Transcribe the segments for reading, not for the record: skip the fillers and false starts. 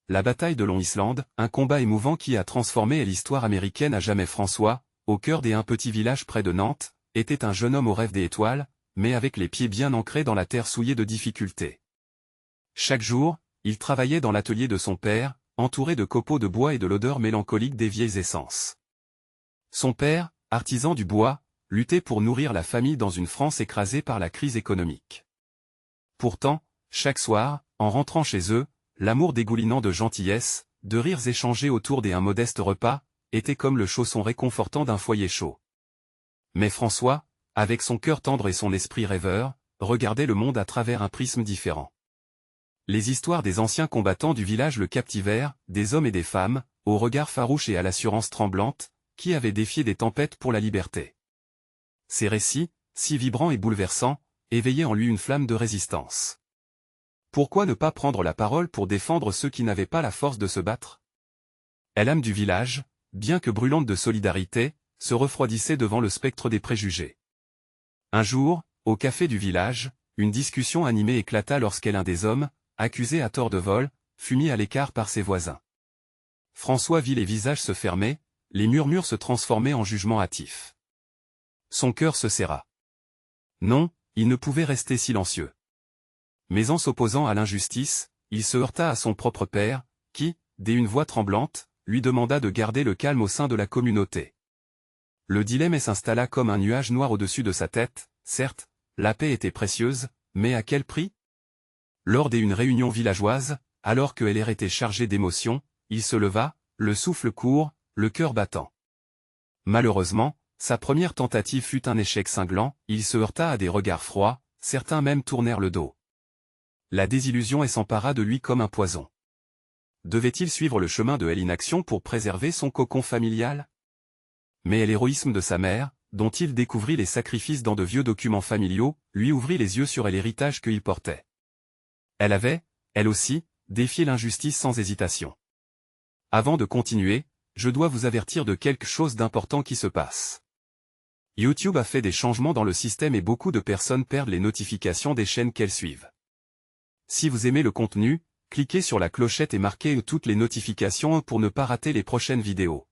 la bataille de Long Island, un combat émouvant qui a transformé l'histoire américaine à jamais. François, au cœur d'un petit village près de Nantes, était un jeune homme au rêve des étoiles, mais avec les pieds bien ancrés dans la terre souillée de difficultés. Chaque jour, il travaillait dans l'atelier de son père, entouré de copeaux de bois et de l'odeur mélancolique des vieilles essences. Son père, artisan du bois, luttait pour nourrir la famille dans une France écrasée par la crise économique. Pourtant, chaque soir, en rentrant chez eux, l'amour dégoulinant de gentillesse, de rires échangés autour d'un modeste repas, était comme le chausson réconfortant d'un foyer chaud. Mais François, avec son cœur tendre et son esprit rêveur, regardait le monde à travers un prisme différent. Les histoires des anciens combattants du village le captivèrent, des hommes et des femmes, au regard farouche et à l'assurance tremblante, qui avaient défié des tempêtes pour la liberté. Ces récits, si vibrants et bouleversants, éveillaient en lui une flamme de résistance. Pourquoi ne pas prendre la parole pour défendre ceux qui n'avaient pas la force de se battre? L'âme du village, bien que brûlante de solidarité, se refroidissait devant le spectre des préjugés. Un jour, au café du village, une discussion animée éclata lorsqu'un des hommes, accusé à tort de vol, fut mis à l'écart par ses voisins. François vit les visages se fermer, les murmures se transformer en jugements hâtifs. Son cœur se serra. Non, il ne pouvait rester silencieux. Mais en s'opposant à l'injustice, il se heurta à son propre père, qui, d'une voix tremblante, lui demanda de garder le calme au sein de la communauté. Le dilemme s'installa comme un nuage noir au-dessus de sa tête. Certes, la paix était précieuse, mais à quel prix? Lors d'une réunion villageoise, alors que l'air était chargé d'émotions, il se leva, le souffle court, le cœur battant. Malheureusement, sa première tentative fut un échec cinglant, il se heurta à des regards froids, certains même tournèrent le dos. La désillusion s'empara de lui comme un poison. Devait-il suivre le chemin de l'inaction pour préserver son cocon familial? Mais l'héroïsme de sa mère, dont il découvrit les sacrifices dans de vieux documents familiaux, lui ouvrit les yeux sur l'héritage qu'il portait. Elle avait, elle aussi, défié l'injustice sans hésitation. Avant de continuer, je dois vous avertir de quelque chose d'important qui se passe. YouTube a fait des changements dans le système et beaucoup de personnes perdent les notifications des chaînes qu'elles suivent. Si vous aimez le contenu, cliquez sur la clochette et marquez toutes les notifications pour ne pas rater les prochaines vidéos.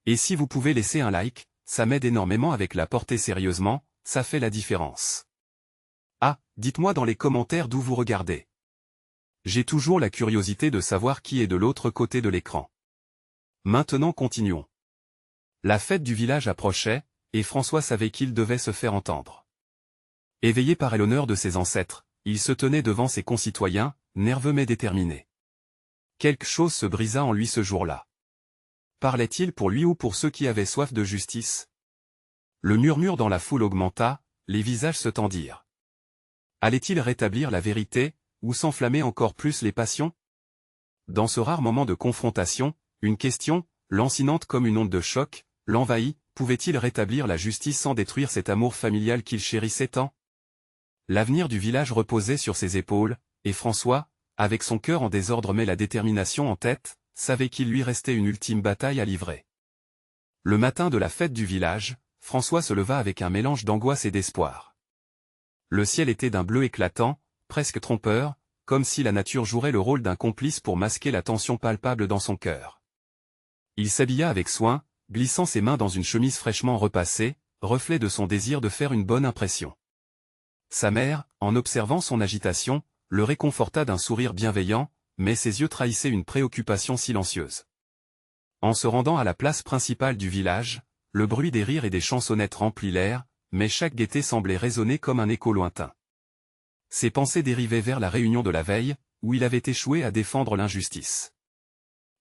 Et si vous pouvez laisser un like, ça m'aide énormément avec la portée sérieusement, ça fait la différence. Ah, dites-moi dans les commentaires d'où vous regardez. J'ai toujours la curiosité de savoir qui est de l'autre côté de l'écran. Maintenant continuons. La fête du village approchait, et François savait qu'il devait se faire entendre. Éveillé par l'honneur de ses ancêtres, il se tenait devant ses concitoyens, nerveux mais déterminé. Quelque chose se brisa en lui ce jour-là. Parlait-il pour lui ou pour ceux qui avaient soif de justice? Le murmure dans la foule augmenta, les visages se tendirent. Allait-il rétablir la vérité, ou s'enflammer encore plus les passions? Dans ce rare moment de confrontation, une question, lancinante comme une onde de choc, l'envahit, pouvait-il rétablir la justice sans détruire cet amour familial qu'il chérissait tant? L'avenir du village reposait sur ses épaules, et François, avec son cœur en désordre mais la détermination en tête, savait qu'il lui restait une ultime bataille à livrer. Le matin de la fête du village, François se leva avec un mélange d'angoisse et d'espoir. Le ciel était d'un bleu éclatant, presque trompeur, comme si la nature jouerait le rôle d'un complice pour masquer la tension palpable dans son cœur. Il s'habilla avec soin, glissant ses mains dans une chemise fraîchement repassée, reflet de son désir de faire une bonne impression. Sa mère, en observant son agitation, le réconforta d'un sourire bienveillant, mais ses yeux trahissaient une préoccupation silencieuse. En se rendant à la place principale du village, le bruit des rires et des chansonnettes remplit l'air, mais chaque gaieté semblait résonner comme un écho lointain. Ses pensées dérivaient vers la réunion de la veille, où il avait échoué à défendre l'injustice.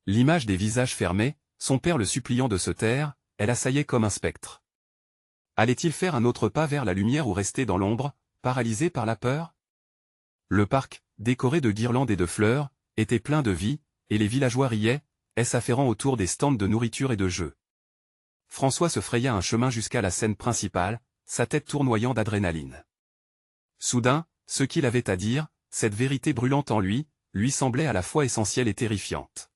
L'image des visages fermés, son père le suppliant de se taire, elle assaillait comme un spectre. Allait-il faire un autre pas vers la lumière ou rester dans l'ombre, paralysé par la peur? Le parc, décoré de guirlandes et de fleurs, était plein de vie, et les villageois riaient, s'affairant autour des stands de nourriture et de jeux. François se fraya un chemin jusqu'à la scène principale, sa tête tournoyant d'adrénaline. Soudain, ce qu'il avait à dire, cette vérité brûlante en lui, lui semblait à la fois essentielle et terrifiante.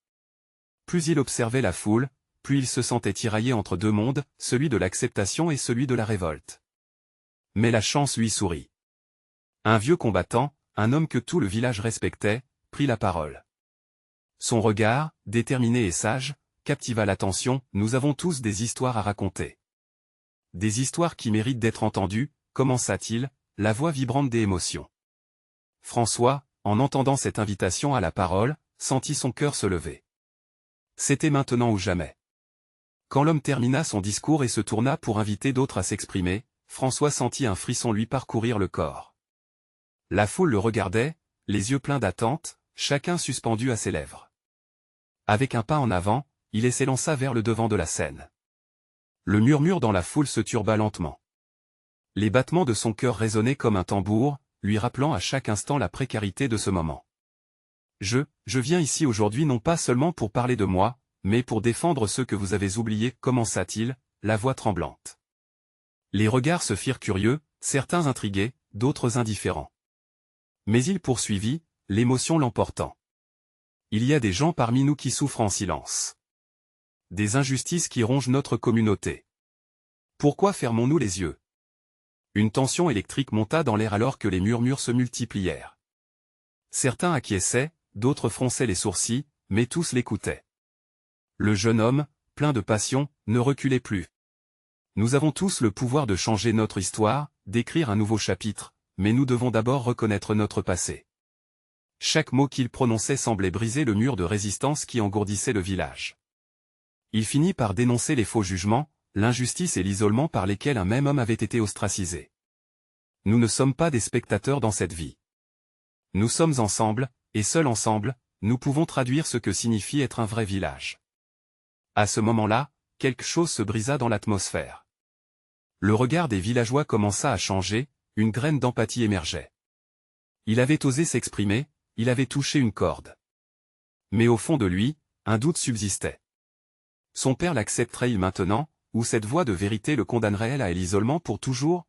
Plus il observait la foule, plus il se sentait tiraillé entre deux mondes, celui de l'acceptation et celui de la révolte. Mais la chance lui sourit. Un vieux combattant, un homme que tout le village respectait, prit la parole. Son regard, déterminé et sage, captiva l'attention. Nous avons tous des histoires à raconter. Des histoires qui méritent d'être entendues, commença-t-il, la voix vibrante des émotions. François, en entendant cette invitation à la parole, sentit son cœur se lever. C'était maintenant ou jamais. Quand l'homme termina son discours et se tourna pour inviter d'autres à s'exprimer, François sentit un frisson lui parcourir le corps. La foule le regardait, les yeux pleins d'attente, chacun suspendu à ses lèvres. Avec un pas en avant, il s'élança vers le devant de la scène. Le murmure dans la foule se turba lentement. Les battements de son cœur résonnaient comme un tambour, lui rappelant à chaque instant la précarité de ce moment. Je viens ici aujourd'hui non pas seulement pour parler de moi, mais pour défendre ceux que vous avez oubliés, commença-t-il, la voix tremblante. Les regards se firent curieux, certains intrigués, d'autres indifférents. Mais il poursuivit, l'émotion l'emportant. Il y a des gens parmi nous qui souffrent en silence. Des injustices qui rongent notre communauté. Pourquoi fermons-nous les yeux? Une tension électrique monta dans l'air alors que les murmures se multiplièrent. Certains acquiesçaient, d'autres fronçaient les sourcils, mais tous l'écoutaient. Le jeune homme, plein de passion, ne reculait plus. Nous avons tous le pouvoir de changer notre histoire, d'écrire un nouveau chapitre, mais nous devons d'abord reconnaître notre passé. Chaque mot qu'il prononçait semblait briser le mur de résistance qui engourdissait le village. Il finit par dénoncer les faux jugements, l'injustice et l'isolement par lesquels un même homme avait été ostracisé. Nous ne sommes pas des spectateurs dans cette vie. Nous sommes ensemble, et seuls ensemble, nous pouvons traduire ce que signifie être un vrai village. À ce moment-là, quelque chose se brisa dans l'atmosphère. Le regard des villageois commença à changer, une graine d'empathie émergeait. Il avait osé s'exprimer, il avait touché une corde. Mais au fond de lui, un doute subsistait. Son père l'accepterait-il maintenant, ou cette voix de vérité le condamnerait-elle à l'isolement pour toujours?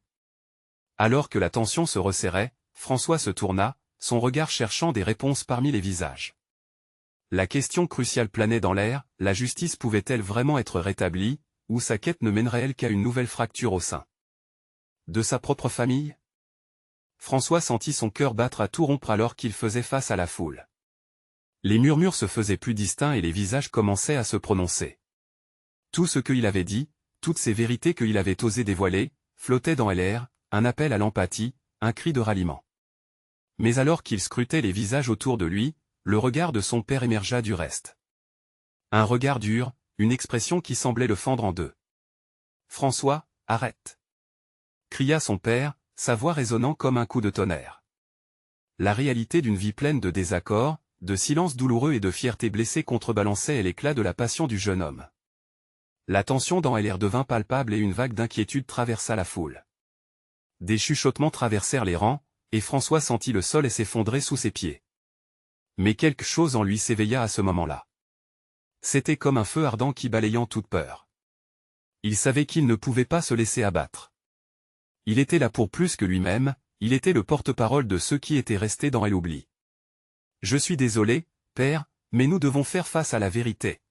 Alors que la tension se resserrait, François se tourna, son regard cherchant des réponses parmi les visages. La question cruciale planait dans l'air, la justice pouvait-elle vraiment être rétablie, ou sa quête ne mènerait-elle qu'à une nouvelle fracture au sein de sa propre famille? François sentit son cœur battre à tout rompre alors qu'il faisait face à la foule. Les murmures se faisaient plus distincts et les visages commençaient à se prononcer. Tout ce qu'il avait dit, toutes ces vérités qu'il avait osé dévoiler, flottaient dans l'air, un appel à l'empathie, un cri de ralliement. Mais alors qu'il scrutait les visages autour de lui, le regard de son père émergea du reste. Un regard dur, une expression qui semblait le fendre en deux. « François, arrête !» cria son père, sa voix résonnant comme un coup de tonnerre. La réalité d'une vie pleine de désaccords, de silences douloureux et de fierté blessée contrebalançait l'éclat de la passion du jeune homme. La tension dans l'air devint palpable et une vague d'inquiétude traversa la foule. Des chuchotements traversèrent les rangs, et François sentit le sol s'effondrer sous ses pieds. Mais quelque chose en lui s'éveilla à ce moment-là. C'était comme un feu ardent qui balayant toute peur. Il savait qu'il ne pouvait pas se laisser abattre. Il était là pour plus que lui-même, il était le porte-parole de ceux qui étaient restés dans l'oubli. « Je suis désolé, père, mais nous devons faire face à la vérité. »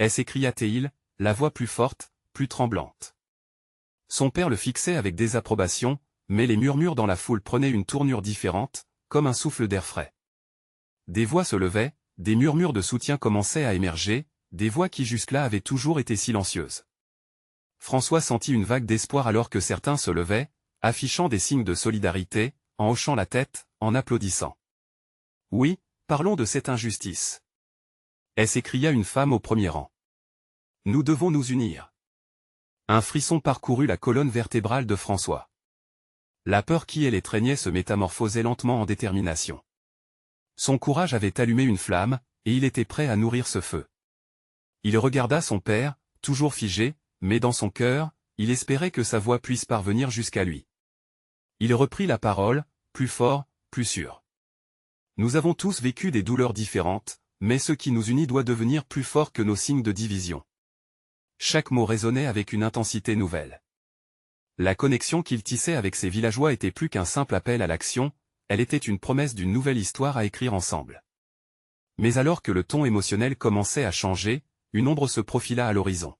s'écria-t-il, la voix plus forte, plus tremblante. Son père le fixait avec désapprobation, mais les murmures dans la foule prenaient une tournure différente, comme un souffle d'air frais. Des voix se levaient, des murmures de soutien commençaient à émerger, des voix qui jusque-là avaient toujours été silencieuses. François sentit une vague d'espoir alors que certains se levaient, affichant des signes de solidarité, en hochant la tête, en applaudissant. « Oui, parlons de cette injustice. » s'écria une femme au premier rang. « Nous devons nous unir. » Un frisson parcourut la colonne vertébrale de François. La peur qui l'étreignait se métamorphosait lentement en détermination. Son courage avait allumé une flamme, et il était prêt à nourrir ce feu. Il regarda son père, toujours figé, mais dans son cœur, il espérait que sa voix puisse parvenir jusqu'à lui. Il reprit la parole, plus fort, plus sûr. Nous avons tous vécu des douleurs différentes, mais ce qui nous unit doit devenir plus fort que nos signes de division. Chaque mot résonnait avec une intensité nouvelle. La connexion qu'il tissait avec ses villageois était plus qu'un simple appel à l'action, elle était une promesse d'une nouvelle histoire à écrire ensemble. Mais alors que le ton émotionnel commençait à changer, une ombre se profila à l'horizon.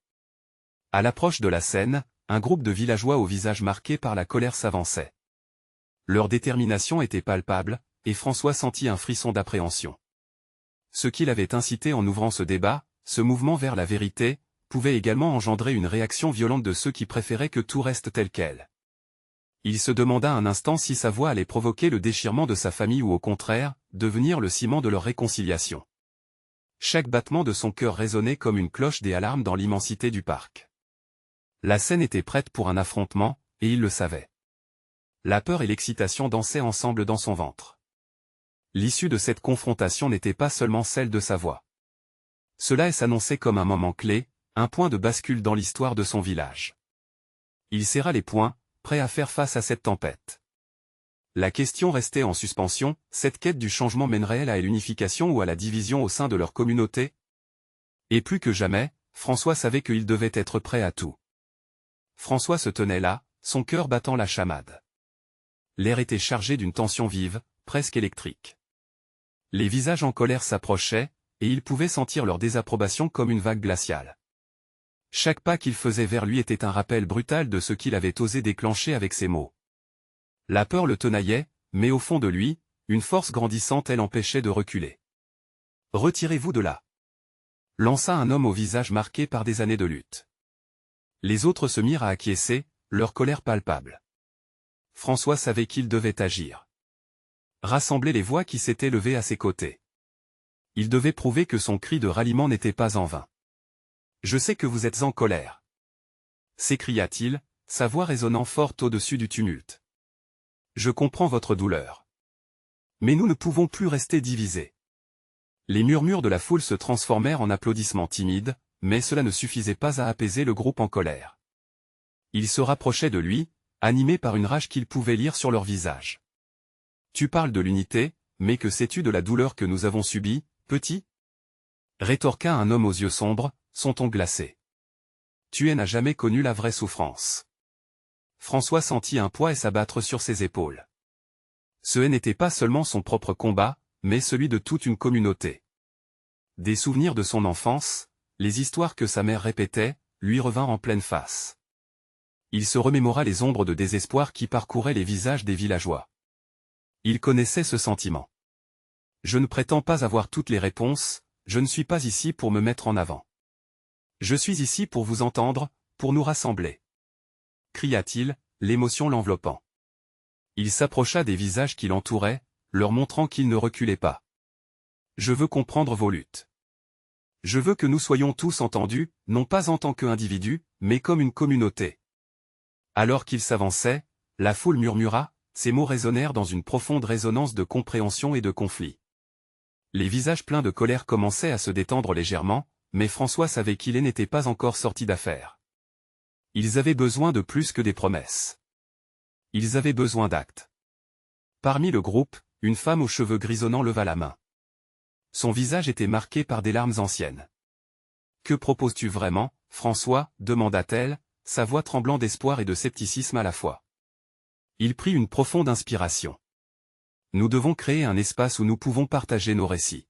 À l'approche de la scène, un groupe de villageois au visage marqué par la colère s'avançait. Leur détermination était palpable, et François sentit un frisson d'appréhension. ce qu'il avait incité en ouvrant ce débat, ce mouvement vers la vérité, pouvait également engendrer une réaction violente de ceux qui préféraient que tout reste tel quel. Il se demanda un instant si sa voix allait provoquer le déchirement de sa famille ou au contraire, devenir le ciment de leur réconciliation. Chaque battement de son cœur résonnait comme une cloche des alarmes dans l'immensité du parc. La scène était prête pour un affrontement, et il le savait. La peur et l'excitation dansaient ensemble dans son ventre. L'issue de cette confrontation n'était pas seulement celle de sa voix. Cela s'annonçait comme un moment clé, un point de bascule dans l'histoire de son village. Il serra les poings, prêt à faire face à cette tempête. La question restait en suspension, cette quête du changement mènerait-elle à l'unification ou à la division au sein de leur communauté? Et plus que jamais, François savait qu'il devait être prêt à tout. François se tenait là, son cœur battant la chamade. L'air était chargé d'une tension vive, presque électrique. Les visages en colère s'approchaient, et il pouvait sentir leur désapprobation comme une vague glaciale. Chaque pas qu'il faisait vers lui était un rappel brutal de ce qu'il avait osé déclencher avec ses mots. La peur le tenaillait, mais au fond de lui, une force grandissante l'empêchait de reculer. « Retirez-vous de là !» lança un homme au visage marqué par des années de lutte. Les autres se mirent à acquiescer, leur colère palpable. François savait qu'il devait agir. Rassembler les voix qui s'étaient levées à ses côtés. Il devait prouver que son cri de ralliement n'était pas en vain. « Je sais que vous êtes en colère !» s'écria-t-il, sa voix résonnant fort au-dessus du tumulte. « Je comprends votre douleur. Mais nous ne pouvons plus rester divisés. » Les murmures de la foule se transformèrent en applaudissements timides, mais cela ne suffisait pas à apaiser le groupe en colère. Ils se rapprochaient de lui, animés par une rage qu'ils pouvaient lire sur leur visage. « Tu parles de l'unité, mais que sais-tu de la douleur que nous avons subie, petit ?» rétorqua un homme aux yeux sombres, son ton glacé. « Tu n'as jamais connu la vraie souffrance. » François sentit un poids s'abattre sur ses épaules. Ce n'était pas seulement son propre combat, mais celui de toute une communauté. Des souvenirs de son enfance, les histoires que sa mère répétait, lui revinrent en pleine face. Il se remémora les ombres de désespoir qui parcouraient les visages des villageois. Il connaissait ce sentiment. « Je ne prétends pas avoir toutes les réponses, je ne suis pas ici pour me mettre en avant. Je suis ici pour vous entendre, pour nous rassembler. » cria-t-il, l'émotion l'enveloppant. Il s'approcha des visages qui l'entouraient, leur montrant qu'il ne reculait pas. « Je veux comprendre vos luttes. Je veux que nous soyons tous entendus, non pas en tant qu'individus, mais comme une communauté. » Alors qu'il s'avançait, la foule murmura, ses mots résonnèrent dans une profonde résonance de compréhension et de conflit. Les visages pleins de colère commençaient à se détendre légèrement, mais François savait qu'il n'était pas encore sorti d'affaire. Ils avaient besoin de plus que des promesses. Ils avaient besoin d'actes. Parmi le groupe, une femme aux cheveux grisonnants leva la main. Son visage était marqué par des larmes anciennes. « Que proposes-tu vraiment, François » demanda-t-elle, sa voix tremblant d'espoir et de scepticisme à la fois. Il prit une profonde inspiration. Nous devons créer un espace où nous pouvons partager nos récits.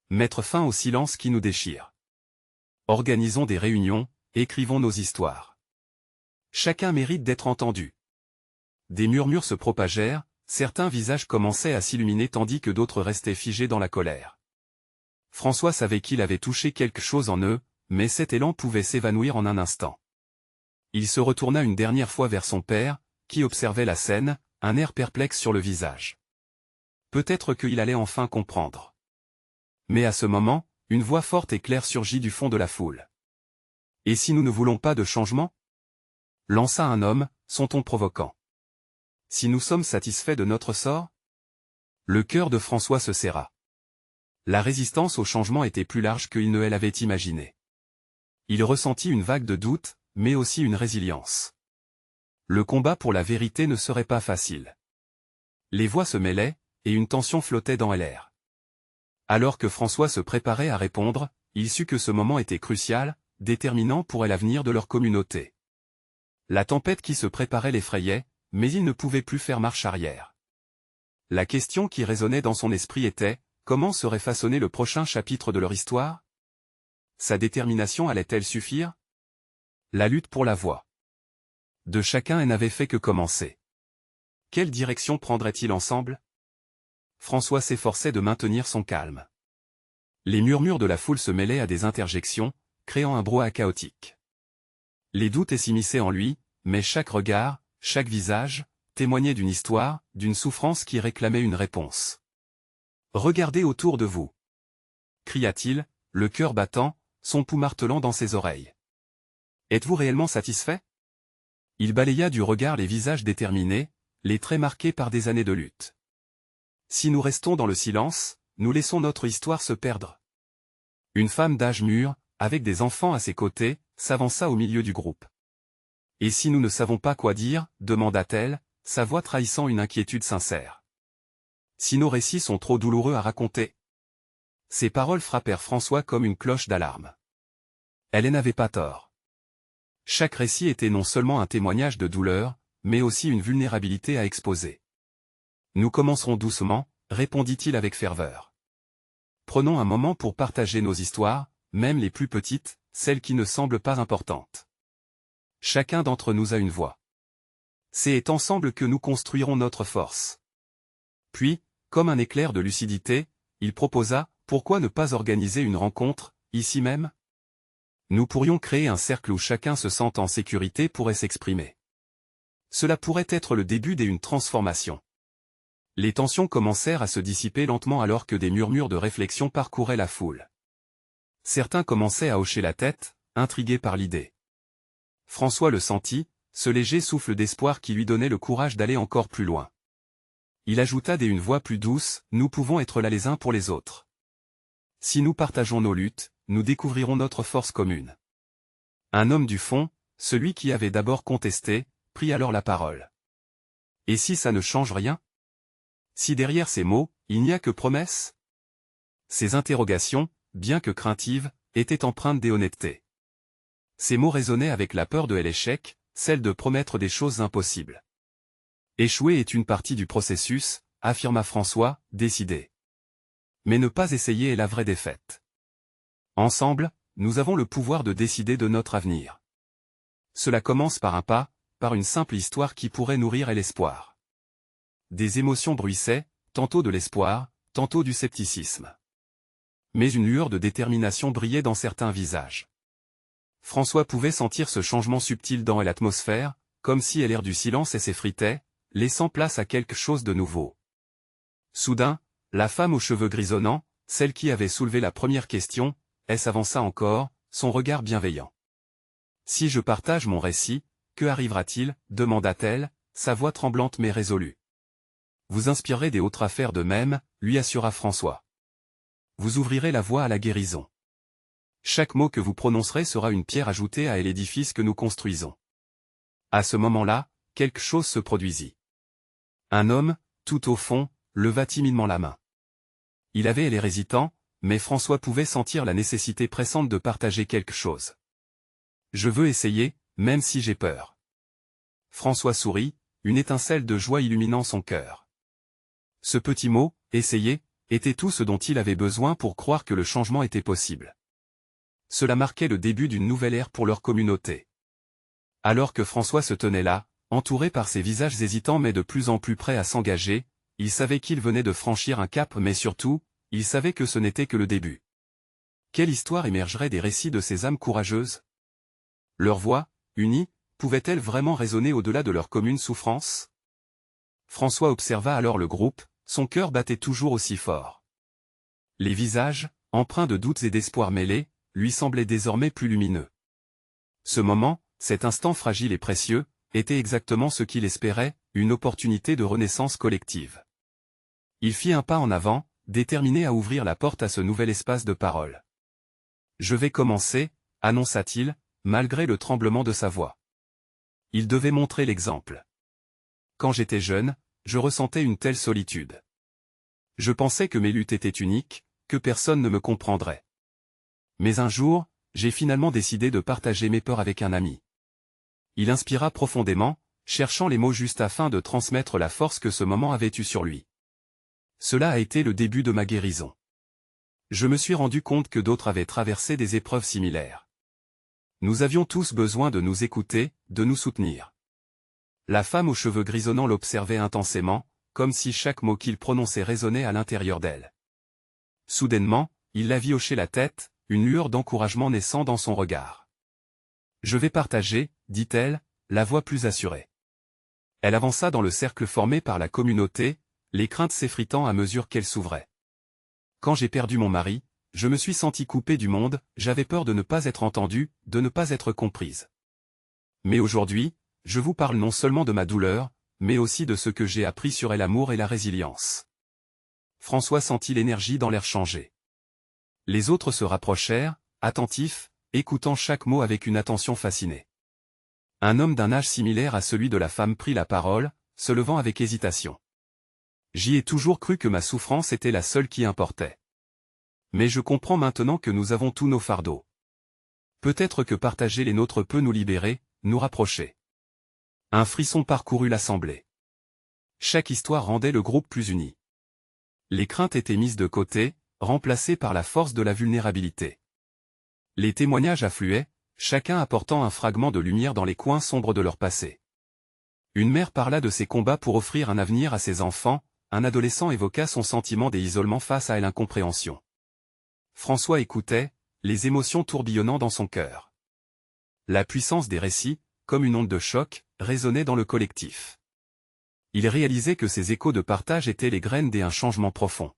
Mettre fin au silence qui nous déchire. Organisons des réunions, écrivons nos histoires. Chacun mérite d'être entendu. Des murmures se propagèrent, certains visages commençaient à s'illuminer tandis que d'autres restaient figés dans la colère. François savait qu'il avait touché quelque chose en eux, mais cet élan pouvait s'évanouir en un instant. Il se retourna une dernière fois vers son père, qui observait la scène, un air perplexe sur le visage. Peut-être qu'il allait enfin comprendre. Mais à ce moment, une voix forte et claire surgit du fond de la foule. « Et si nous ne voulons pas de changement ?» lança un homme, son ton provoquant. « Si nous sommes satisfaits de notre sort ?» Le cœur de François se serra. La résistance au changement était plus large qu'il ne l'avait imaginé. Il ressentit une vague de doute, mais aussi une résilience. Le combat pour la vérité ne serait pas facile. Les voix se mêlaient, et une tension flottait dans l'air. Alors que François se préparait à répondre, il sut que ce moment était crucial, déterminant pour l'avenir de leur communauté. La tempête qui se préparait l'effrayait, mais il ne pouvait plus faire marche arrière. La question qui résonnait dans son esprit était, comment serait façonné le prochain chapitre de leur histoire? Sa détermination allait-elle suffire? La lutte pour la voix de chacun n'avait fait que commencer. Quelle direction prendrait-il ensemble? François s'efforçait de maintenir son calme. Les murmures de la foule se mêlaient à des interjections, créant un brouhaha chaotique. Les doutes s'immisçaient en lui, mais chaque regard, chaque visage, témoignait d'une histoire, d'une souffrance qui réclamait une réponse. « Regardez autour de vous !» cria-t-il, le cœur battant, son pouls martelant dans ses oreilles. « Êtes-vous réellement satisfait ?» Il balaya du regard les visages déterminés, les traits marqués par des années de lutte. « Si nous restons dans le silence, nous laissons notre histoire se perdre. » Une femme d'âge mûr, avec des enfants à ses côtés, s'avança au milieu du groupe. « Et si nous ne savons pas quoi dire ?» demanda-t-elle, sa voix trahissant une inquiétude sincère. « Si nos récits sont trop douloureux à raconter ?» Ces paroles frappèrent François comme une cloche d'alarme. Elle n'avait pas tort. Chaque récit était non seulement un témoignage de douleur, mais aussi une vulnérabilité à exposer. « Nous commencerons doucement, » répondit-il avec ferveur. « Prenons un moment pour partager nos histoires, même les plus petites, celles qui ne semblent pas importantes. Chacun d'entre nous a une voix. C'est ensemble que nous construirons notre force. » Puis, comme un éclair de lucidité, il proposa, « Pourquoi ne pas organiser une rencontre, ici même ? Nous pourrions créer un cercle où chacun se sente en sécurité pourrait s'exprimer. Cela pourrait être le début d'une transformation. » Les tensions commencèrent à se dissiper lentement alors que des murmures de réflexion parcouraient la foule. Certains commençaient à hocher la tête, intrigués par l'idée. François le sentit, ce léger souffle d'espoir qui lui donnait le courage d'aller encore plus loin. Il ajouta d'une voix plus douce, « Nous pouvons être là les uns pour les autres. Si nous partageons nos luttes, nous découvrirons notre force commune. » Un homme du fond, celui qui avait d'abord contesté, prit alors la parole. « Et si ça ne change rien ? Si derrière ces mots, il n'y a que promesses ?» Ces interrogations, bien que craintives, étaient empreintes d'honnêteté. Ces mots résonnaient avec la peur de l'échec, celle de promettre des choses impossibles. « Échouer est une partie du processus, » affirma François, décidé. « Mais ne pas essayer est la vraie défaite. Ensemble, nous avons le pouvoir de décider de notre avenir. Cela commence par un pas, par une simple histoire qui pourrait nourrir l'espoir. » Des émotions bruissaient, tantôt de l'espoir, tantôt du scepticisme. Mais une lueur de détermination brillait dans certains visages. François pouvait sentir ce changement subtil dans l'atmosphère, comme si l'air du silence s'effritait, laissant place à quelque chose de nouveau. Soudain, la femme aux cheveux grisonnants, celle qui avait soulevé la première question, s'avança encore, son regard bienveillant. « Si je partage mon récit, que arrivera-t-il » demanda-t-elle, sa voix tremblante mais résolue. « Vous inspirerez des autres à faire de même » lui assura François. « Vous ouvrirez la voie à la guérison. Chaque mot que vous prononcerez sera une pierre ajoutée à l'édifice que nous construisons. » À ce moment-là, quelque chose se produisit. Un homme, tout au fond, leva timidement la main. Il avait l'air hésitant, mais François pouvait sentir la nécessité pressante de partager quelque chose. « Je veux essayer, même si j'ai peur. » François sourit, une étincelle de joie illuminant son cœur. Ce petit mot, « essayer », était tout ce dont il avait besoin pour croire que le changement était possible. Cela marquait le début d'une nouvelle ère pour leur communauté. Alors que François se tenait là, entouré par ces visages hésitants mais de plus en plus prêts à s'engager, il savait qu'il venait de franchir un cap mais surtout, il savait que ce n'était que le début. Quelle histoire émergerait des récits de ces âmes courageuses? Leur voix, unie, pouvait-elle vraiment résonner au-delà de leur commune souffrance? François observa alors le groupe, son cœur battait toujours aussi fort. Les visages, empreints de doutes et d'espoir mêlés, lui semblaient désormais plus lumineux. Ce moment, cet instant fragile et précieux, était exactement ce qu'il espérait, une opportunité de renaissance collective. Il fit un pas en avant, déterminé à ouvrir la porte à ce nouvel espace de parole. « Je vais commencer » annonça-t-il, malgré le tremblement de sa voix. Il devait montrer l'exemple. « Quand j'étais jeune, je ressentais une telle solitude. Je pensais que mes luttes étaient uniques, que personne ne me comprendrait. Mais un jour, j'ai finalement décidé de partager mes peurs avec un ami. » Il inspira profondément, cherchant les mots justes afin de transmettre la force que ce moment avait eue sur lui. Cela a été le début de ma guérison. Je me suis rendu compte que d'autres avaient traversé des épreuves similaires. Nous avions tous besoin de nous écouter, de nous soutenir. La femme aux cheveux grisonnants l'observait intensément, comme si chaque mot qu'il prononçait résonnait à l'intérieur d'elle. Soudainement, il la vit hocher la tête, une lueur d'encouragement naissant dans son regard. « Je vais partager, dit-elle, la voix plus assurée. Elle avança dans le cercle formé par la communauté, les craintes s'effritant à mesure qu'elle s'ouvrait. Quand j'ai perdu mon mari, je me suis sentie coupée du monde, j'avais peur de ne pas être entendue, de ne pas être comprise. Mais aujourd'hui, je vous parle non seulement de ma douleur, mais aussi de ce que j'ai appris sur elle, l'amour et la résilience. » François sentit l'énergie dans l'air changer. Les autres se rapprochèrent, attentifs, écoutant chaque mot avec une attention fascinée. Un homme d'un âge similaire à celui de la femme prit la parole, se levant avec hésitation. « J'y ai toujours cru que ma souffrance était la seule qui importait. Mais je comprends maintenant que nous avons tous nos fardeaux. Peut-être que partager les nôtres peut nous libérer, nous rapprocher. » Un frisson parcourut l'assemblée. Chaque histoire rendait le groupe plus uni. Les craintes étaient mises de côté, remplacées par la force de la vulnérabilité. Les témoignages affluaient, chacun apportant un fragment de lumière dans les coins sombres de leur passé. Une mère parla de ses combats pour offrir un avenir à ses enfants, un adolescent évoqua son sentiment d'isolement face à l'incompréhension. François écoutait, les émotions tourbillonnant dans son cœur. La puissance des récits, comme une onde de choc, résonnait dans le collectif. Il réalisait que ces échos de partage étaient les graines d'un changement profond.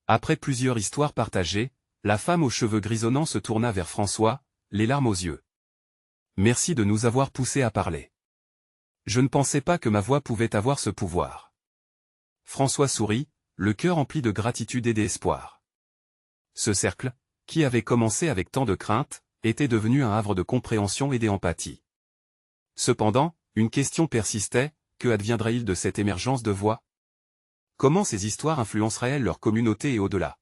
Après plusieurs histoires partagées, la femme aux cheveux grisonnants se tourna vers François, les larmes aux yeux. « Merci de nous avoir poussés à parler. Je ne pensais pas que ma voix pouvait avoir ce pouvoir. » François sourit, le cœur empli de gratitude et d'espoir. Ce cercle, qui avait commencé avec tant de crainte, était devenu un havre de compréhension et d'empathie. Cependant, une question persistait, que adviendrait-il de cette émergence de voix? Comment ces histoires influenceraient-elles leur communauté et au-delà?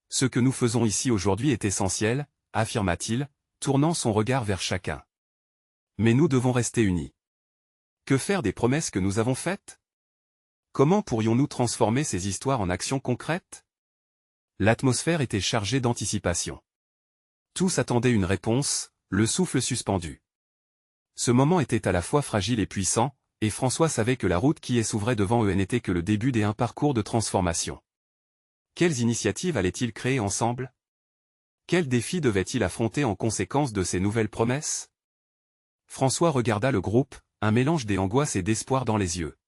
Ce que nous faisons ici aujourd'hui est essentiel, affirma-t-il, tournant son regard vers chacun. Mais nous devons rester unis. Que faire des promesses que nous avons faites? Comment pourrions-nous transformer ces histoires en actions concrètes? L'atmosphère était chargée d'anticipation. Tous attendaient une réponse, le souffle suspendu. Ce moment était à la fois fragile et puissant, et François savait que la route qui s'ouvrait devant eux n'était que le début d'un parcours de transformation. Quelles initiatives allaient-ils créer ensemble? Quels défis devaient-ils affronter en conséquence de ces nouvelles promesses? François regarda le groupe, un mélange d'angoisse et d'espoir dans les yeux.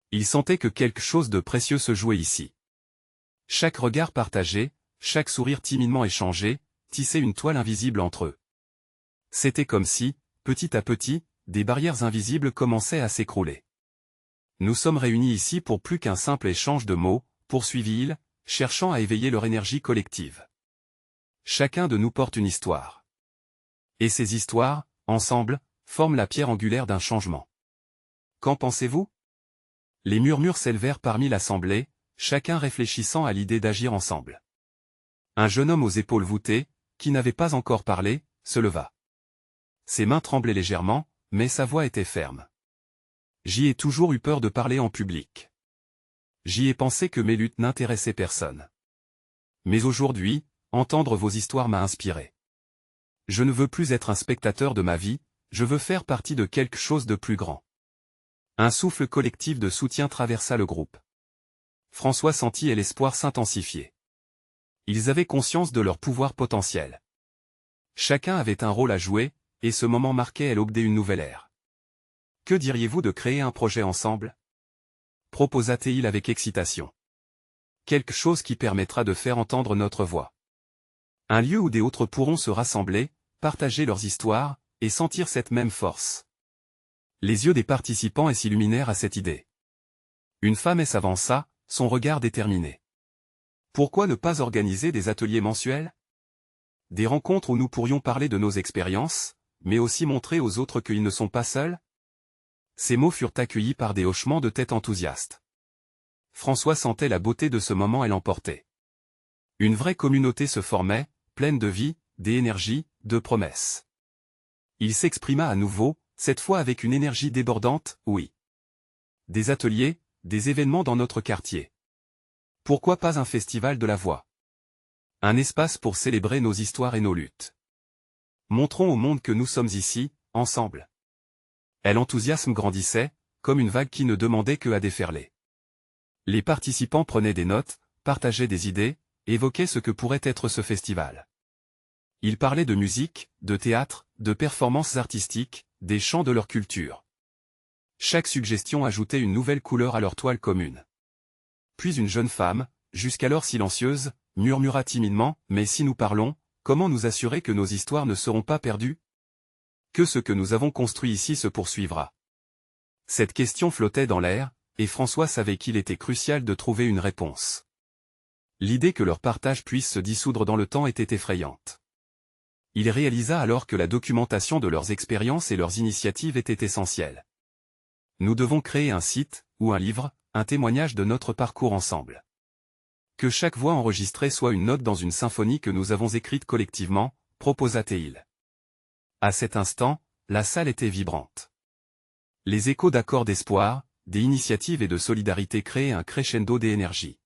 Il sentait que quelque chose de précieux se jouait ici. Chaque regard partagé, chaque sourire timidement échangé, tissait une toile invisible entre eux. C'était comme si, petit à petit, des barrières invisibles commençaient à s'écrouler. Nous sommes réunis ici pour plus qu'un simple échange de mots, poursuivit-il, cherchant à éveiller leur énergie collective. Chacun de nous porte une histoire. Et ces histoires, ensemble, forment la pierre angulaire d'un changement. Qu'en pensez-vous? Les murmures s'élevèrent parmi l'assemblée, chacun réfléchissant à l'idée d'agir ensemble. Un jeune homme aux épaules voûtées, qui n'avait pas encore parlé, se leva. Ses mains tremblaient légèrement, mais sa voix était ferme. J'y ai toujours eu peur de parler en public. J'y ai pensé que mes luttes n'intéressaient personne. Mais aujourd'hui, entendre vos histoires m'a inspiré. Je ne veux plus être un spectateur de ma vie, je veux faire partie de quelque chose de plus grand. Un souffle collectif de soutien traversa le groupe. François sentit et l'espoir s'intensifier. Ils avaient conscience de leur pouvoir potentiel. Chacun avait un rôle à jouer, et ce moment marquait l'aube d'une nouvelle ère. Que diriez-vous de créer un projet ensemble? Proposa-t-il avec excitation. Quelque chose qui permettra de faire entendre notre voix. Un lieu où des autres pourront se rassembler, partager leurs histoires, et sentir cette même force. Les yeux des participants s'illuminèrent à cette idée. Une femme s'avança, son regard déterminé. Pourquoi ne pas organiser des ateliers mensuels? Des rencontres où nous pourrions parler de nos expériences, mais aussi montrer aux autres qu'ils ne sont pas seuls? Ces mots furent accueillis par des hochements de tête enthousiastes. François sentait la beauté de ce moment et l'emportait. Une vraie communauté se formait, pleine de vie, d'énergie, de promesses. Il s'exprima à nouveau, cette fois avec une énergie débordante, oui. Des ateliers, des événements dans notre quartier. Pourquoi pas un festival de la voix? Un espace pour célébrer nos histoires et nos luttes. Montrons au monde que nous sommes ici, ensemble. Et l'enthousiasme grandissait, comme une vague qui ne demandait que à déferler. Les participants prenaient des notes, partageaient des idées, évoquait ce que pourrait être ce festival. Ils parlaient de musique, de théâtre, de performances artistiques, des chants de leur culture. Chaque suggestion ajoutait une nouvelle couleur à leur toile commune. Puis une jeune femme, jusqu'alors silencieuse, murmura timidement, « Mais si nous parlons, comment nous assurer que nos histoires ne seront pas perdues? Que ce que nous avons construit ici se poursuivra ?» Cette question flottait dans l'air, et François savait qu'il était crucial de trouver une réponse. L'idée que leur partage puisse se dissoudre dans le temps était effrayante. Il réalisa alors que la documentation de leurs expériences et leurs initiatives était essentielle. Nous devons créer un site, ou un livre, un témoignage de notre parcours ensemble. Que chaque voix enregistrée soit une note dans une symphonie que nous avons écrite collectivement, proposa-t-il. À cet instant, la salle était vibrante. Les échos d'accords d'espoir, des initiatives et de solidarité créaient un crescendo d'énergie.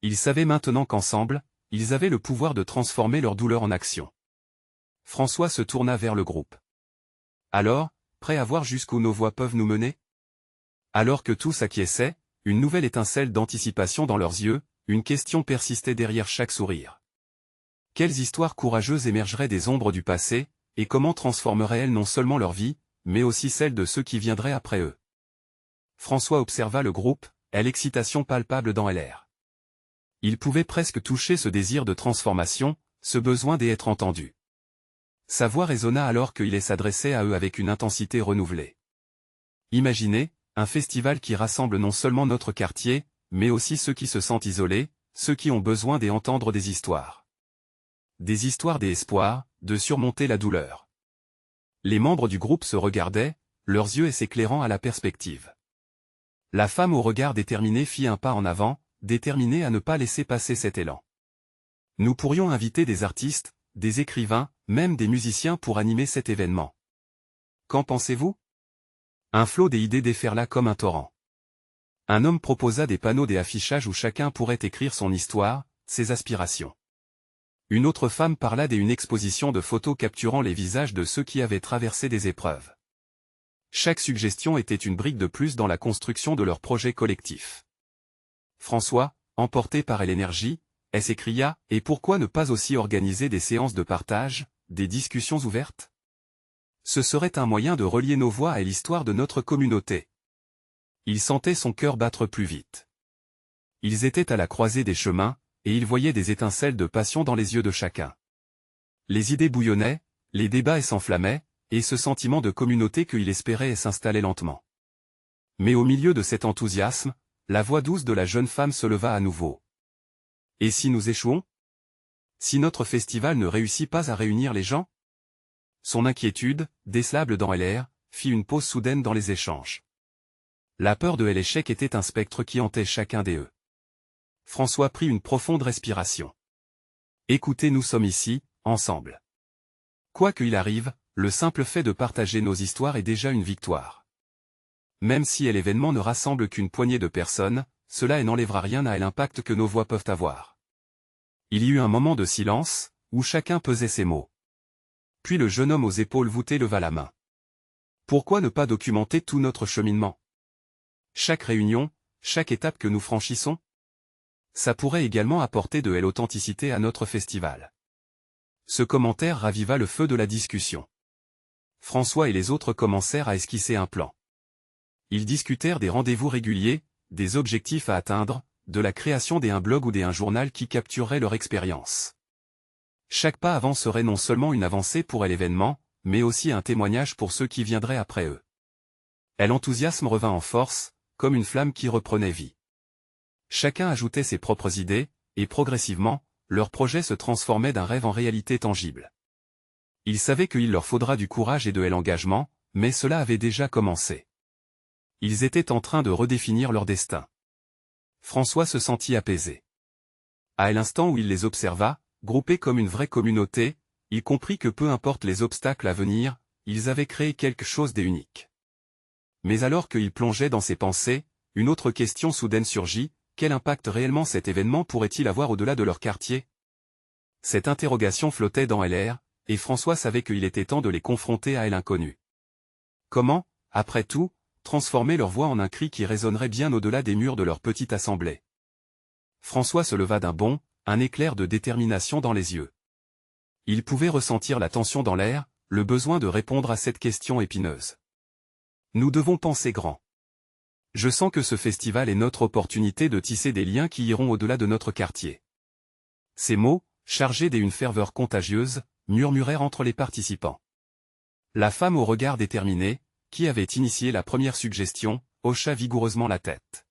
Ils savaient maintenant qu'ensemble, ils avaient le pouvoir de transformer leur douleur en action. François se tourna vers le groupe. Alors, prêt à voir jusqu'où nos voix peuvent nous mener? Alors que tous acquiesçaient, une nouvelle étincelle d'anticipation dans leurs yeux, une question persistait derrière chaque sourire. Quelles histoires courageuses émergeraient des ombres du passé, et comment transformeraient-elles non seulement leur vie, mais aussi celle de ceux qui viendraient après eux? François observa le groupe, et l'excitation palpable dans l'air. Il pouvait presque toucher ce désir de transformation, ce besoin d'être entendu. Sa voix résonna alors qu'il s'adressait à eux avec une intensité renouvelée. Imaginez, un festival qui rassemble non seulement notre quartier, mais aussi ceux qui se sentent isolés, ceux qui ont besoin d'entendre des histoires. Des histoires d'espoir, de surmonter la douleur. Les membres du groupe se regardaient, leurs yeux s'éclairant à la perspective. La femme au regard déterminé fit un pas en avant, déterminée à ne pas laisser passer cet élan. Nous pourrions inviter des artistes, des écrivains, même des musiciens pour animer cet événement. Qu'en pensez-vous? Un flot des idées déferla comme un torrent. Un homme proposa des panneaux des affichages où chacun pourrait écrire son histoire, ses aspirations. Une autre femme parla d'une exposition de photos capturant les visages de ceux qui avaient traversé des épreuves. Chaque suggestion était une brique de plus dans la construction de leur projet collectif. François, emporté par l'énergie, s'écria, « Et pourquoi ne pas aussi organiser des séances de partage, des discussions ouvertes? Ce serait un moyen de relier nos voix à l'histoire de notre communauté. » Il sentait son cœur battre plus vite. Ils étaient à la croisée des chemins, et il voyait des étincelles de passion dans les yeux de chacun. Les idées bouillonnaient, les débats s'enflammaient, et ce sentiment de communauté qu'il espérait s'installait lentement. Mais au milieu de cet enthousiasme, la voix douce de la jeune femme se leva à nouveau. « Et si nous échouons? Si notre festival ne réussit pas à réunir les gens ?» Son inquiétude, décelable dans l'air, fit une pause soudaine dans les échanges. La peur de l'échec était un spectre qui hantait chacun des eux. François prit une profonde respiration. « Écoutez, nous sommes ici, ensemble. Quoi qu'il arrive, le simple fait de partager nos histoires est déjà une victoire. Même si l'événement ne rassemble qu'une poignée de personnes, cela n'enlèvera rien à l'impact que nos voix peuvent avoir. » Il y eut un moment de silence, où chacun pesait ses mots. Puis le jeune homme aux épaules voûtées leva la main. « Pourquoi ne pas documenter tout notre cheminement? Chaque réunion, chaque étape que nous franchissons? Ça pourrait également apporter de l'authenticité à notre festival. » Ce commentaire raviva le feu de la discussion. François et les autres commencèrent à esquisser un plan. Ils discutèrent des rendez-vous réguliers, des objectifs à atteindre, de la création d'un blog ou d'un journal qui capturerait leur expérience. Chaque pas avant serait non seulement une avancée pour l'événement, mais aussi un témoignage pour ceux qui viendraient après eux. L'enthousiasme revint en force, comme une flamme qui reprenait vie. Chacun ajoutait ses propres idées, et progressivement, leur projet se transformait d'un rêve en réalité tangible. Ils savaient qu'il leur faudra du courage et de l'engagement, mais cela avait déjà commencé. Ils étaient en train de redéfinir leur destin. François se sentit apaisé. À l'instant où il les observa, groupés comme une vraie communauté, il comprit que peu importe les obstacles à venir, ils avaient créé quelque chose d'unique. Mais alors qu'il plongeait dans ses pensées, une autre question soudaine surgit, quel impact réellement cet événement pourrait-il avoir au-delà de leur quartier? Cette interrogation flottait dans l'air, et François savait qu'il était temps de les confronter à l'inconnu. Comment, après tout, transformer leur voix en un cri qui résonnerait bien au-delà des murs de leur petite assemblée? François se leva d'un bond, un éclair de détermination dans les yeux. Il pouvait ressentir la tension dans l'air, le besoin de répondre à cette question épineuse. Nous devons penser grand. Je sens que ce festival est notre opportunité de tisser des liens qui iront au-delà de notre quartier. Ces mots, chargés d'une ferveur contagieuse, murmurèrent entre les participants. La femme au regard déterminé, qui avait initié la première suggestion, hocha vigoureusement la tête.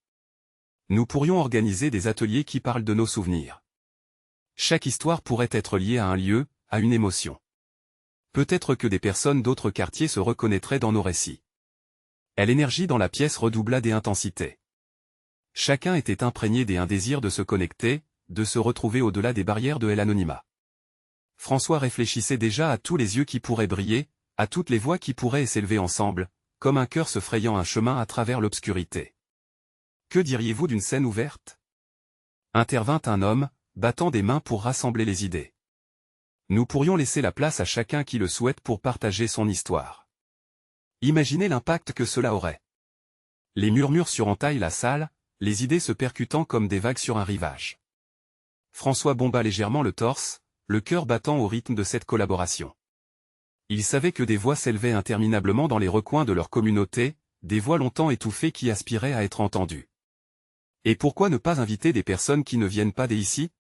Nous pourrions organiser des ateliers qui parlent de nos souvenirs. Chaque histoire pourrait être liée à un lieu, à une émotion. Peut-être que des personnes d'autres quartiers se reconnaîtraient dans nos récits. L'énergie dans la pièce redoubla d'intensités. Chacun était imprégné d'un désir de se connecter, de se retrouver au-delà des barrières de l'anonymat. François réfléchissait déjà à tous les yeux qui pourraient briller, à toutes les voix qui pourraient s'élever ensemble, comme un cœur se frayant un chemin à travers l'obscurité. Que diriez-vous d'une scène ouverte? Intervint un homme, battant des mains pour rassembler les idées. Nous pourrions laisser la place à chacun qui le souhaite pour partager son histoire. Imaginez l'impact que cela aurait. Les murmures surentaillent la salle, les idées se percutant comme des vagues sur un rivage. François bomba légèrement le torse, le cœur battant au rythme de cette collaboration. Il savait que des voix s'élevaient interminablement dans les recoins de leur communauté, des voix longtemps étouffées qui aspiraient à être entendues. Et pourquoi ne pas inviter des personnes qui ne viennent pas d'ici?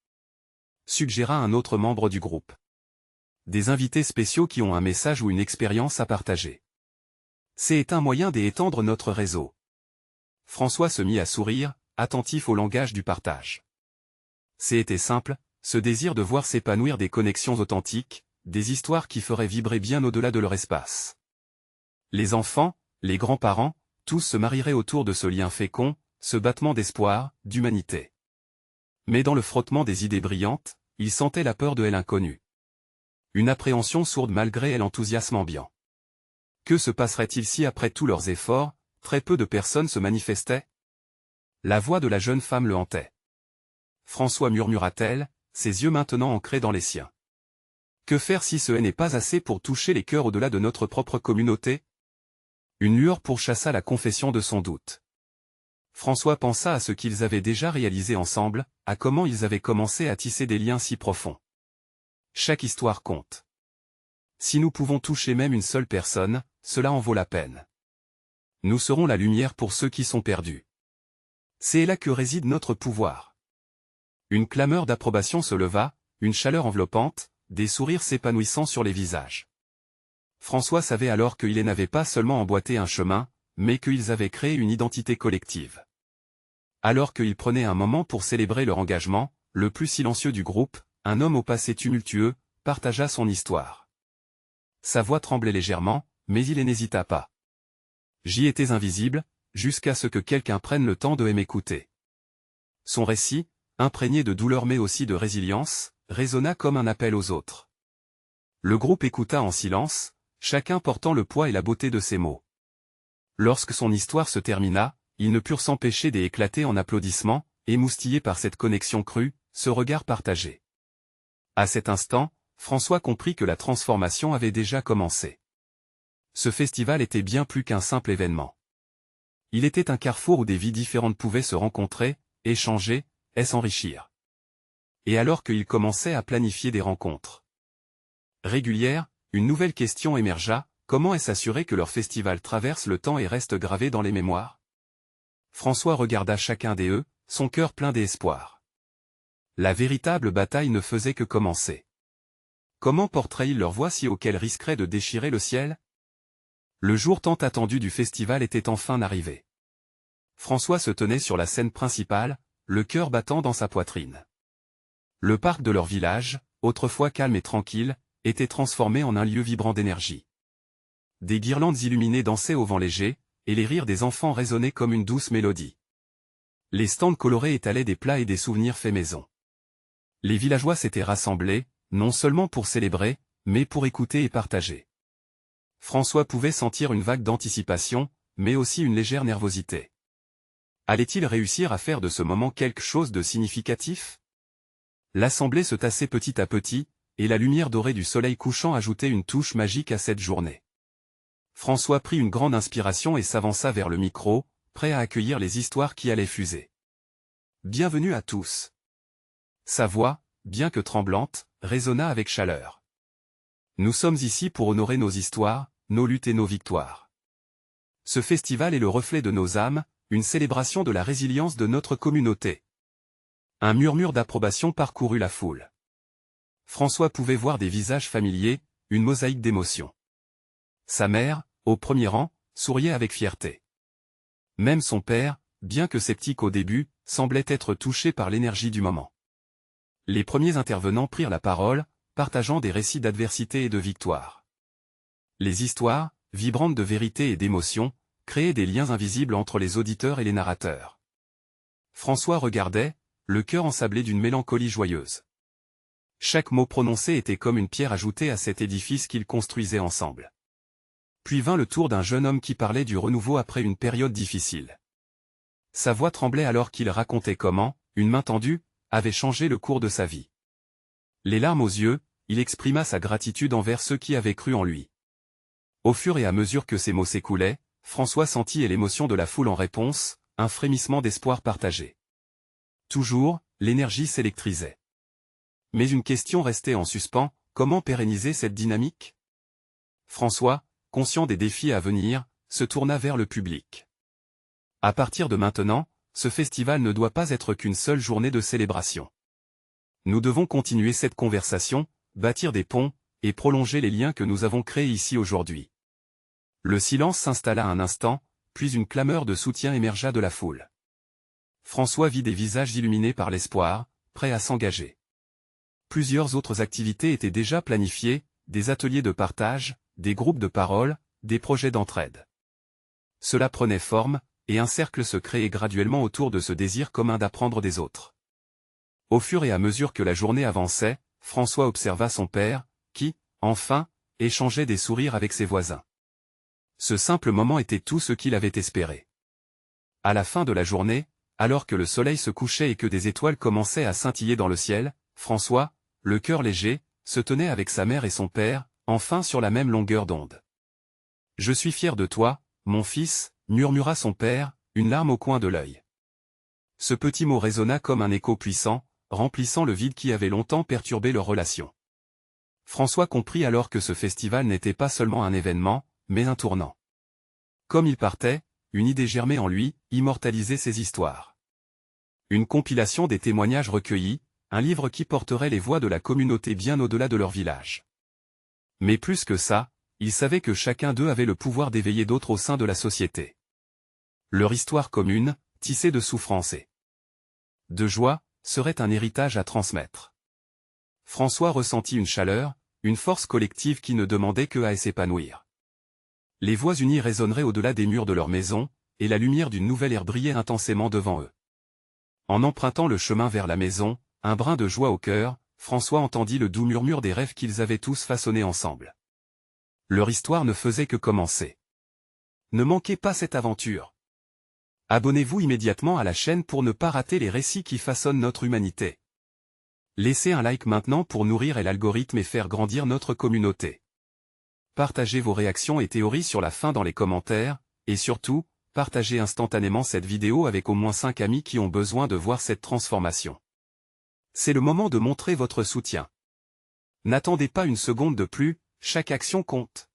Suggéra un autre membre du groupe. Des invités spéciaux qui ont un message ou une expérience à partager. C'est un moyen d'étendre notre réseau. François se mit à sourire, attentif au langage du partage. C'était simple, ce désir de voir s'épanouir des connexions authentiques, des histoires qui feraient vibrer bien au-delà de leur espace. Les enfants, les grands-parents, tous se marieraient autour de ce lien fécond, ce battement d'espoir, d'humanité. Mais dans le frottement des idées brillantes, il sentait la peur de l'inconnu. Une appréhension sourde malgré l'enthousiasme ambiant. Que se passerait-il si après tous leurs efforts, très peu de personnes se manifestaient? La voix de la jeune femme le hantait. François murmura-t-elle, ses yeux maintenant ancrés dans les siens. Que faire si ce n'est pas assez pour toucher les cœurs au-delà de notre propre communauté? Une lueur pourchassa la confession de son doute. François pensa à ce qu'ils avaient déjà réalisé ensemble, à comment ils avaient commencé à tisser des liens si profonds. Chaque histoire compte. Si nous pouvons toucher même une seule personne, cela en vaut la peine. Nous serons la lumière pour ceux qui sont perdus. C'est là que réside notre pouvoir. Une clameur d'approbation se leva, une chaleur enveloppante, des sourires s'épanouissant sur les visages. François savait alors qu'ils n'avaient pas seulement emboîté un chemin, mais qu'ils avaient créé une identité collective. Alors qu'ils prenaient un moment pour célébrer leur engagement, le plus silencieux du groupe, un homme au passé tumultueux, partagea son histoire. Sa voix tremblait légèrement, mais il n'hésita pas. J'y étais invisible, jusqu'à ce que quelqu'un prenne le temps de m'écouter. Son récit, imprégné de douleur mais aussi de résilience, résonna comme un appel aux autres. Le groupe écouta en silence, chacun portant le poids et la beauté de ses mots. Lorsque son histoire se termina, ils ne purent s'empêcher d'éclater en applaudissements, émoustillés par cette connexion crue, ce regard partagé. À cet instant, François comprit que la transformation avait déjà commencé. Ce festival était bien plus qu'un simple événement. Il était un carrefour où des vies différentes pouvaient se rencontrer, échanger, et s'enrichir. Et alors qu'il commençait à planifier des rencontres régulières, une nouvelle question émergea: comment s'assurer que leur festival traverse le temps et reste gravé dans les mémoires? François regarda chacun d'eux, son cœur plein d'espoir. La véritable bataille ne faisait que commencer. Comment porteraient-ils leur voix si haut qu'elle risquerait de déchirer le ciel? Le jour tant attendu du festival était enfin arrivé. François se tenait sur la scène principale, le cœur battant dans sa poitrine. Le parc de leur village, autrefois calme et tranquille, était transformé en un lieu vibrant d'énergie. Des guirlandes illuminées dansaient au vent léger, et les rires des enfants résonnaient comme une douce mélodie. Les stands colorés étalaient des plats et des souvenirs faits maison. Les villageois s'étaient rassemblés, non seulement pour célébrer, mais pour écouter et partager. François pouvait sentir une vague d'anticipation, mais aussi une légère nervosité. Allait-il réussir à faire de ce moment quelque chose de significatif? L'assemblée se tassait petit à petit, et la lumière dorée du soleil couchant ajoutait une touche magique à cette journée. François prit une grande inspiration et s'avança vers le micro, prêt à accueillir les histoires qui allaient fuser. Bienvenue à tous. Sa voix, bien que tremblante, résonna avec chaleur. Nous sommes ici pour honorer nos histoires, nos luttes et nos victoires. Ce festival est le reflet de nos âmes, une célébration de la résilience de notre communauté. Un murmure d'approbation parcourut la foule. François pouvait voir des visages familiers, une mosaïque d'émotions. Sa mère, au premier rang, souriait avec fierté. Même son père, bien que sceptique au début, semblait être touché par l'énergie du moment. Les premiers intervenants prirent la parole, partageant des récits d'adversité et de victoire. Les histoires, vibrantes de vérité et d'émotion, créaient des liens invisibles entre les auditeurs et les narrateurs. François regardait, le cœur ensablé d'une mélancolie joyeuse. Chaque mot prononcé était comme une pierre ajoutée à cet édifice qu'ils construisaient ensemble. Puis vint le tour d'un jeune homme qui parlait du renouveau après une période difficile. Sa voix tremblait alors qu'il racontait comment, une main tendue, avait changé le cours de sa vie. Les larmes aux yeux, il exprima sa gratitude envers ceux qui avaient cru en lui. Au fur et à mesure que ces mots s'écoulaient, François sentit l'émotion de la foule en réponse, un frémissement d'espoir partagé. Toujours, l'énergie s'électrisait. Mais une question restait en suspens, comment pérenniser cette dynamique? François, conscient des défis à venir, se tourna vers le public. À partir de maintenant, ce festival ne doit pas être qu'une seule journée de célébration. Nous devons continuer cette conversation, bâtir des ponts, et prolonger les liens que nous avons créés ici aujourd'hui. Le silence s'installa un instant, puis une clameur de soutien émergea de la foule. François vit des visages illuminés par l'espoir, prêts à s'engager. Plusieurs autres activités étaient déjà planifiées, des ateliers de partage, des groupes de parole, des projets d'entraide. Cela prenait forme, et un cercle se créait graduellement autour de ce désir commun d'apprendre des autres. Au fur et à mesure que la journée avançait, François observa son père, qui, enfin, échangeait des sourires avec ses voisins. Ce simple moment était tout ce qu'il avait espéré. À la fin de la journée, alors que le soleil se couchait et que des étoiles commençaient à scintiller dans le ciel, François, le cœur léger, se tenait avec sa mère et son père, enfin sur la même longueur d'onde. « Je suis fier de toi, mon fils », murmura son père, une larme au coin de l'œil. Ce petit mot résonna comme un écho puissant, remplissant le vide qui avait longtemps perturbé leur relation. François comprit alors que ce festival n'était pas seulement un événement, mais un tournant. Comme il partait, une idée germait en lui, immortaliser ses histoires. Une compilation des témoignages recueillis, un livre qui porterait les voix de la communauté bien au-delà de leur village. Mais plus que ça, il savait que chacun d'eux avait le pouvoir d'éveiller d'autres au sein de la société. Leur histoire commune, tissée de souffrance et de joie, serait un héritage à transmettre. François ressentit une chaleur, une force collective qui ne demandait que à s'épanouir. Les voix unies résonneraient au-delà des murs de leur maison, et la lumière d'une nouvelle ère brillait intensément devant eux. En empruntant le chemin vers la maison, un brin de joie au cœur, François entendit le doux murmure des rêves qu'ils avaient tous façonnés ensemble. Leur histoire ne faisait que commencer. Ne manquez pas cette aventure. Abonnez-vous immédiatement à la chaîne pour ne pas rater les récits qui façonnent notre humanité. Laissez un like maintenant pour nourrir l'algorithme et faire grandir notre communauté. Partagez vos réactions et théories sur la fin dans les commentaires, et surtout, partagez instantanément cette vidéo avec au moins 5 amis qui ont besoin de voir cette transformation. C'est le moment de montrer votre soutien. N'attendez pas une seconde de plus, chaque action compte.